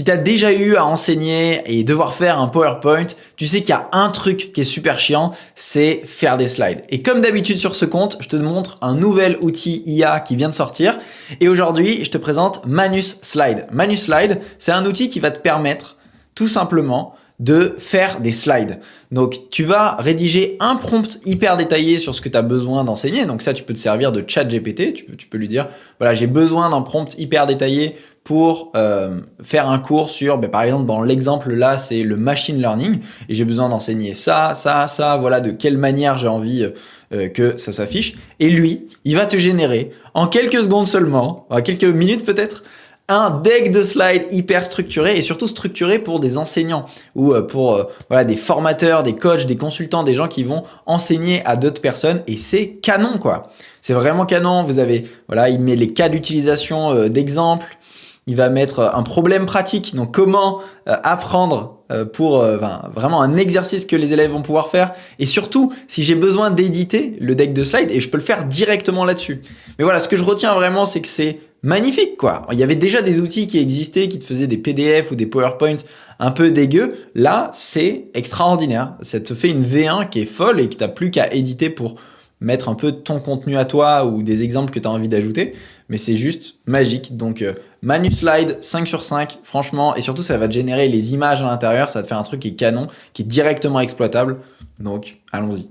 Si tu as déjà eu à enseigner et devoir faire un PowerPoint, tu sais qu'il y a un truc qui est super chiant, c'est faire des slides. Et comme d'habitude sur ce compte, je te montre un nouvel outil IA qui vient de sortir. Et aujourd'hui, je te présente Manus Slide. Manus Slide, c'est un outil qui va te permettre tout simplement de faire des slides. Donc, tu vas rédiger un prompt hyper détaillé sur ce que tu as besoin d'enseigner. Donc ça, tu peux te servir de ChatGPT. Tu peux lui dire, voilà, j'ai besoin d'un prompt hyper détaillé pour faire un cours sur, par exemple, dans l'exemple là, c'est le machine learning. Et j'ai besoin d'enseigner ça, voilà de quelle manière j'ai envie que ça s'affiche. Et lui, il va te générer en quelques secondes seulement, en quelques minutes peut-être, un deck de slides hyper structuré et surtout structuré pour des enseignants ou pour voilà, des formateurs, des coachs, des consultants, des gens qui vont enseigner à d'autres personnes et c'est canon quoi. C'est vraiment canon. Vous avez, voilà, il met les cas d'utilisation d'exemples. Il va mettre un problème pratique, donc comment apprendre pour vraiment un exercice que les élèves vont pouvoir faire. Et surtout, si j'ai besoin d'éditer le deck de slides, et je peux le faire directement là-dessus. Mais voilà, ce que je retiens vraiment, c'est que c'est magnifique, quoi. Il y avait déjà des outils qui existaient, qui te faisaient des PDF ou des PowerPoint un peu dégueux. Là, c'est extraordinaire. Ça te fait une V1 qui est folle et que tu n'as plus qu'à éditer pour mettre un peu ton contenu à toi ou des exemples que tu as envie d'ajouter. Mais c'est juste magique. Donc, Manus Slide 5 sur 5, franchement. Et surtout, ça va te générer les images à l'intérieur. Ça va te faire un truc qui est canon, qui est directement exploitable. Donc, allons-y.